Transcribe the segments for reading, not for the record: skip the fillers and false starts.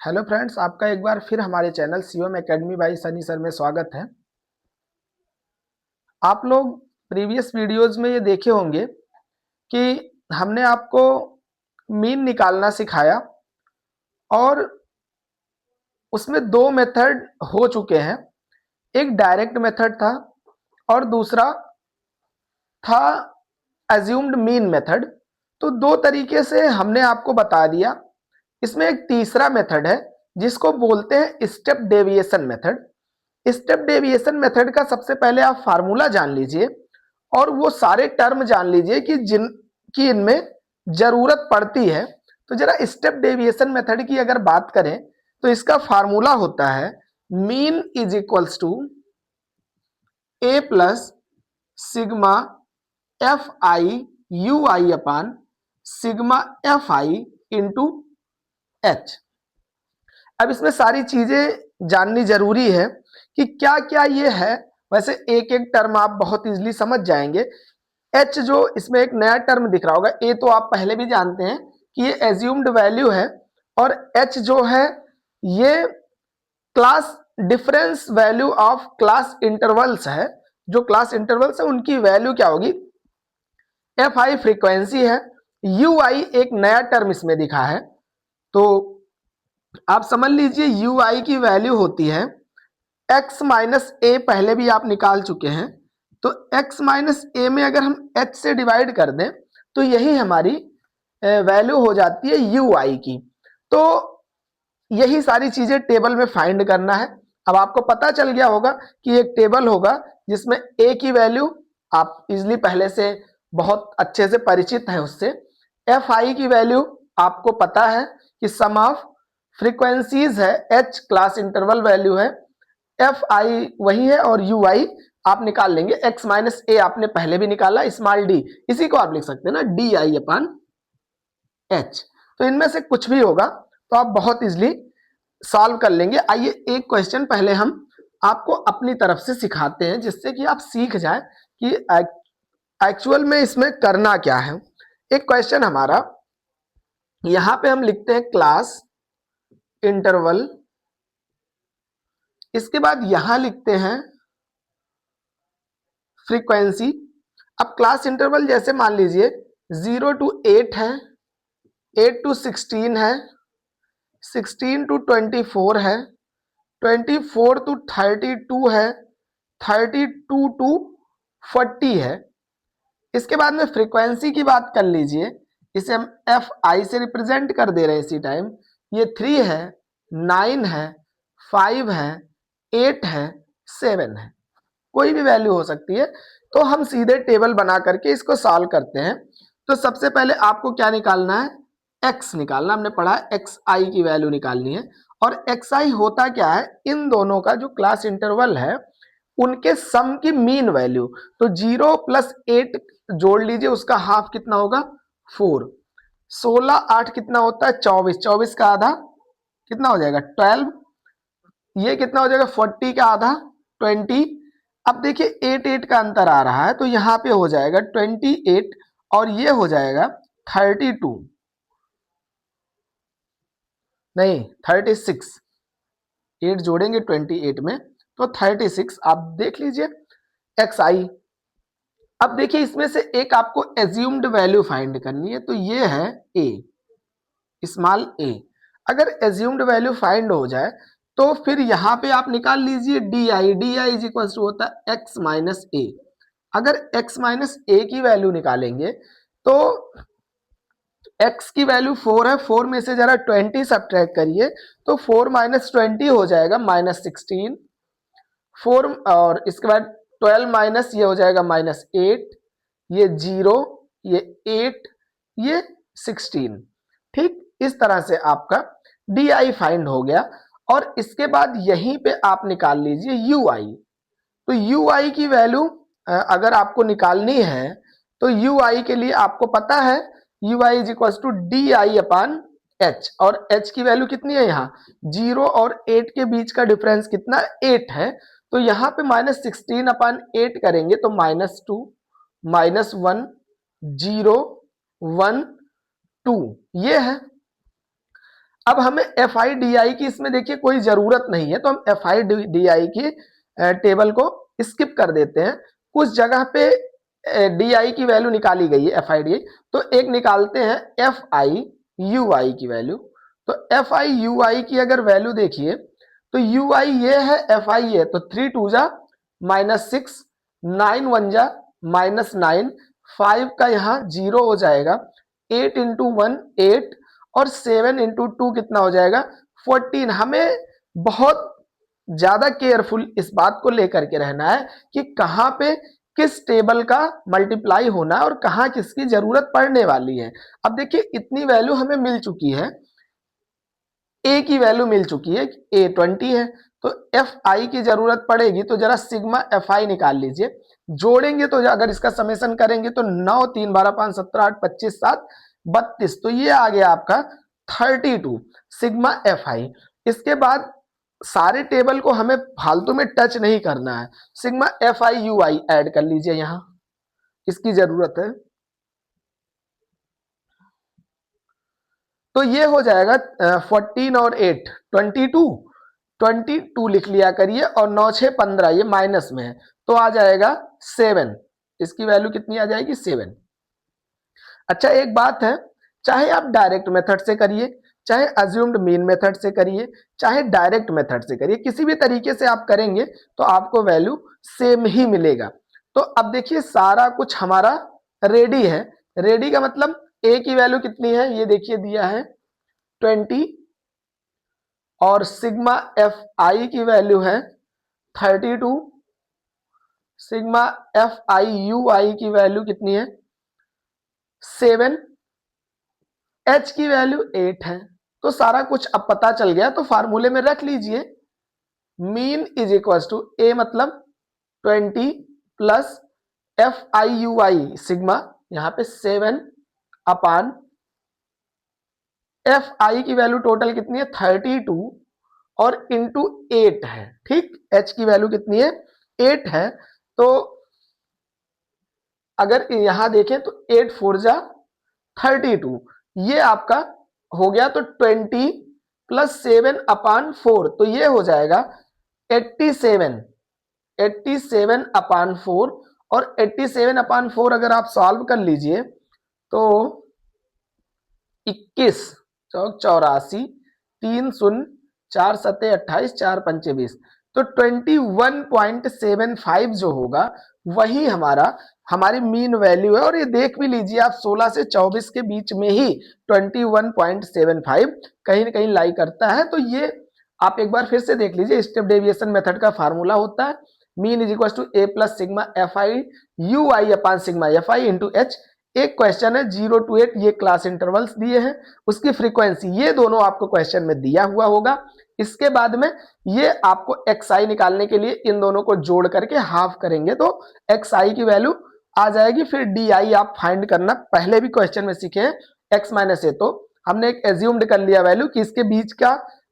Hello friends, आपका एक बार फिर हमारे channel COM academy by Sunny sir में स्वागत है। आप लोग प्रीवियस वीडियोस में ये देखे होंगे कि हमने आपको मीन निकालना सिखाया और उसमें दो मेथड हो चुके हैं। एक डायरेक्ट मेथड था और दूसरा था एज्यूम्ड मीन मेथड। तो दो तरीके से हमने आपको बता दिया। इसमें एक तीसरा मेथड है जिसको बोलते हैं step deviation method. Step deviation method का सबसे पहले आप फार्मूला जान लीजिए और वो सारे टर्म जान लीजिए कि जिनकी इनमें जरूरत पड़ती है। तो जरा स्टेप डेविएशन मेथड की अगर बात करें तो इसका फार्मूला होता है mean is equals to A plus sigma F I U I upon sigma F I into H. अब इसमें सारी चीजें जाननी जरूरी है कि क्या क्या ये है। वैसे एक एक टर्म आप बहुत इजीली समझ जाएंगे। एच जो इसमें एक नया टर्म दिख रहा होगा, ए तो आप पहले भी जानते हैं कि ये एज्यूम्ड वैल्यू है और एच जो है ये class difference value of class intervals है। जो क्लास इंटरवल्स है उनकी वैल्यू क्या होगी, एफ आई फ्रीक्वेंसी है, यू आई एक नया टर्म इसमें दिखा है। तो आप समझ लीजिए यू आई की वैल्यू होती है x माइनस ए, पहले भी आप निकाल चुके हैं। तो x माइनस ए में अगर हम h से डिवाइड कर दें तो यही हमारी वैल्यू हो जाती है यू आई की। तो यही सारी चीजें टेबल में फाइंड करना है। अब आपको पता चल गया होगा कि एक टेबल होगा जिसमें a की वैल्यू आप इजिली पहले से बहुत अच्छे से परिचित हैं उससे। एफ आई की वैल्यू आपको पता है कि सम ऑफ फ्रीक्वेंसीज है, h क्लास इंटरवल वैल्यू है, एफ आई वही है और यू आई आप निकाल लेंगे। एक्स माइनस ए आपने पहले भी निकाला, स्मॉल डी, इसी को आप लिख सकते हैं ना डी आई अपान एच। तो इनमें से कुछ भी होगा तो आप बहुत इजीली सॉल्व कर लेंगे। आइए एक क्वेश्चन पहले हम आपको अपनी तरफ से सिखाते हैं जिससे कि आप सीख जाए कि एक्चुअल में इसमें करना क्या है। एक क्वेश्चन हमारा यहां पे हम लिखते हैं क्लास इंटरवल, इसके बाद यहां लिखते हैं फ्रीक्वेंसी। अब क्लास इंटरवल जैसे मान लीजिए 0 to 8 है, 8 to 16 है, 16 to 24 है, 24 to 32 है, 32 to 40 है। इसके बाद में फ्रीक्वेंसी की बात कर लीजिए, इसे हम एफ आई से रिप्रेजेंट कर दे रहे हैं इसी टाइम। ये 3 है, 9 है, 5 है, 8 है, 7 है, कोई भी वैल्यू हो सकती है। तो हम सीधे टेबल बना करके इसको सॉल्व करते हैं। तो सबसे पहले आपको क्या निकालना है, x निकालना। हमने पढ़ा है एक्स आई की वैल्यू निकालनी है। और एक्स आई होता क्या है, इन दोनों का जो क्लास इंटरवल है उनके सम की मीन वैल्यू। तो 0 + 8 जोड़ लीजिए, उसका हाफ कितना होगा 4। 16 8 कितना होता है 24, 24 का आधा कितना हो जाएगा 12। ये कितना हो जाएगा 40 का आधा 20। अब देखिए 8 8 का अंतर आ रहा है तो यहां पे हो जाएगा 28 और ये हो जाएगा 32, नहीं 36। 8 जोड़ेंगे 28 में तो 36। आप देख लीजिए एक्स आई। अब देखिए इसमें से एक आपको एज्यूम्ड वैल्यू फाइंड करनी है, तो ये है ए, स्मॉल ए। अगर एज्यूम्ड वैल्यू फाइंड हो जाए तो फिर यहां पे आप निकाल लीजिए D I. D I is equal to होता है एक्स माइनस ए। अगर x माइनस ए की वैल्यू निकालेंगे तो x की वैल्यू 4 है, 4 में से जरा 20 सब्ट्रैक्ट करिए तो 4 माइनस 20 हो जाएगा -16। 4 और इसके बाद 12 माइनस ये हो जाएगा -8, ये 0, ये 8, ये 16। ठीक इस तरह से आपका डी आई फाइंड हो गया। और इसके बाद यहीं पे आप निकाल लीजिए यू आई। तो यू आई की वैल्यू अगर आपको निकालनी है तो यू आई के लिए आपको पता है U I is equal to D I upon H. और एच की वैल्यू कितनी है, यहाँ 0 और 8 के बीच का डिफरेंस कितना 8 है। तो यहाँ पे -16/8 करेंगे तो -2, -1, 0, 1, 2 ये है। अब हमें एफ आई डी आई की इसमें देखिए कोई जरूरत नहीं है, तो हम एफ आई डी आई की टेबल को स्किप कर देते हैं। कुछ जगह पे डी आई की वैल्यू निकाली गई है, एफ आई डी आई, तो एक निकालते हैं एफ आई यू आई की वैल्यू। तो एफ आई यू आई की अगर वैल्यू देखिए तो यू आई ये है, एफ आई ये, तो 3 2 जा -6, 9 1 जा -9, 5 का यहाँ 0 हो जाएगा, 8 इंटू 1 8, और 7 इंटू 2 कितना हो जाएगा 14। हमें बहुत ज्यादा केयरफुल इस बात को लेकर के रहना है कि कहां पे किस टेबल का मल्टीप्लाई होना है और कहां किसकी जरूरत पड़ने वाली है। अब देखिए इतनी वैल्यू हमें मिल चुकी है, ए की वैल्यू मिल चुकी है, ए 20 है, तो एफ आई की जरूरत पड़ेगी, तो जरा सिग्मा एफ आई निकाल लीजिए। जोड़ेंगे तो अगर इसका समेशन करेंगे तो 9 3 12 5 17 8 25 7 32, तो ये आ गया आपका 32 सिग्मा एफ आई। इसके बाद सारे टेबल को हमें फालतू में टच नहीं करना है, sigma F I U I add कर लीजिए, यहां इसकी जरूरत है। तो ये हो जाएगा 14 और 8 22, 22 लिख लिया करिए, और 9 6 15, ये माइनस में है, तो आ जाएगा 7, इसकी वैल्यू कितनी आ जाएगी 7। अच्छा एक बात है, चाहे आप डायरेक्ट मेथड से करिए, चाहे अज्यूम्ड मीन मेथड से करिए, चाहे डायरेक्ट मेथड से करिए, किसी भी तरीके से आप करेंगे तो आपको वैल्यू सेम ही मिलेगा। तो अब देखिए सारा कुछ हमारा रेडी है। रेडी का मतलब ए की वैल्यू कितनी है, ये देखिए दिया है 20, और सिग्मा एफ आई की वैल्यू है 32, सिग्मा एफ आई यू आई की वैल्यू कितनी है 7, एच की वैल्यू 8 है। तो सारा कुछ अब पता चल गया, तो फार्मूले में रख लीजिए, मीन इज इक्वल टू ए मतलब 20 plus F I U I sigma, यहां पे 7 अपान एफ आई की वैल्यू टोटल कितनी है 32 और इंटू 8 है, ठीक। एच की वैल्यू कितनी है 8 है, तो अगर यहां देखें तो 8 4 जा 32, ये आपका हो गया, तो 20 प्लस 7 अपान 4, तो ये हो जाएगा 87, 87 अपान 4, और 87 अपान 4 अगर आप सॉल्व कर लीजिए तो 21 चौक 84, 3 शून्य 4 सत्ते 28, 4 पंचे 20, तो 21.75 जो होगा वही हमारी मीन वैल्यू है। और ये देख भी लीजिए आप 16 से 24 के बीच में ही 21.75 कहीं ना कहीं लाई करता है। तो ये आप एक बार फिर से देख लीजिए, स्टेप डेविएशन मेथड का फार्मूला होता है mean is equal to A plus sigma F I U I upon sigma F I into H. एक क्वेश्चन है 0 to 8, ये क्लास इंटरवल्स दिए हैं, उसकी फ्रीक्वेंसी ये दोनों आपको क्वेश्चन में दिया हुआ होगा। इसके बाद में ये आपको एक्स आई निकालने के लिए इन दोनों को जोड़ करके हाफ करेंगे तो एक्स आई की वैल्यू आ जाएगी। फिर डी आई आप फाइंड करना, पहले भी क्वेश्चन में सीखे हैं एक्स माइनस ए, तो हमने एक एज्यूम्ड कर लिया वैल्यू कि इसके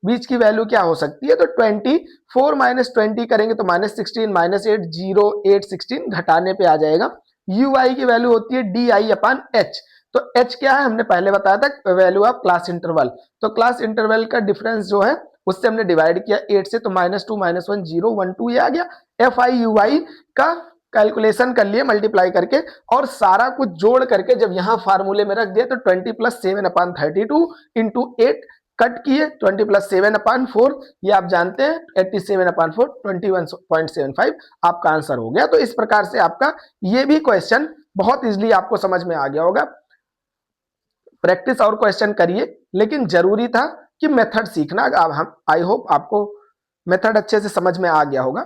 बीच की वैल्यू क्या हो सकती है, तो 24 माइनस 20 करेंगे तो -16 -8 0 8 16 घटाने पे आ जाएगा। यू आई की वैल्यू होती है डी आई अपान एच, तो एच क्या है हमने पहले बताया था, वैल्यू ऑफ क्लास इंटरवल, तो क्लास इंटरवल का डिफरेंस जो है उससे हमने डिवाइड किया 8 से, तो -2 -1 0 1 2 ये आ गया। एफ आई यू आई का कैलकुलेशन कर लिए मल्टीप्लाई करके, और सारा कुछ जोड़ करके जब यहां फार्मूले में रख दिया तो 20 प्लस 7 अपान 32 इंटू 8 कट किए, 20 प्लस 7 अपान 4, ये आप जानते हैं 87 अपान 4 21.75 आपका आंसर हो गया। तो इस प्रकार से आपका ये भी क्वेश्चन बहुत इजीली आपको समझ में आ गया होगा। प्रैक्टिस और क्वेश्चन करिए, लेकिन जरूरी था कि मेथड सीखना। अब हम आई होप आपको मेथड अच्छे से समझ में आ गया होगा।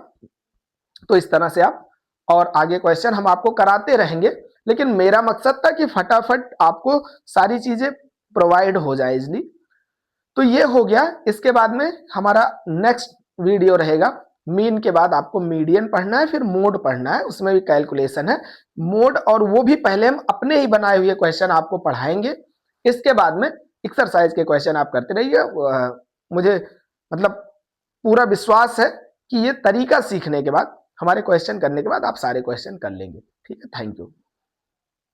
तो इस तरह से आप और आगे क्वेश्चन हम आपको कराते रहेंगे, लेकिन मेरा मकसद था कि फटाफट आपको सारी चीजें प्रोवाइड हो जाए इजली। तो ये हो गया। इसके बाद में हमारा नेक्स्ट वीडियो रहेगा, मीन के बाद आपको मीडियन पढ़ना है, फिर मोड पढ़ना है, उसमें भी कैलकुलेशन है मोड, और वो भी पहले हम अपने ही बनाए हुए क्वेश्चन आपको पढ़ाएंगे। इसके बाद में एक्सरसाइज के क्वेश्चन आप करते रहिए। मुझे मतलब पूरा विश्वास है कि ये तरीका सीखने के बाद, हमारे क्वेश्चन करने के बाद आप सारे क्वेश्चन कर लेंगे। ठीक है, थैंक यू।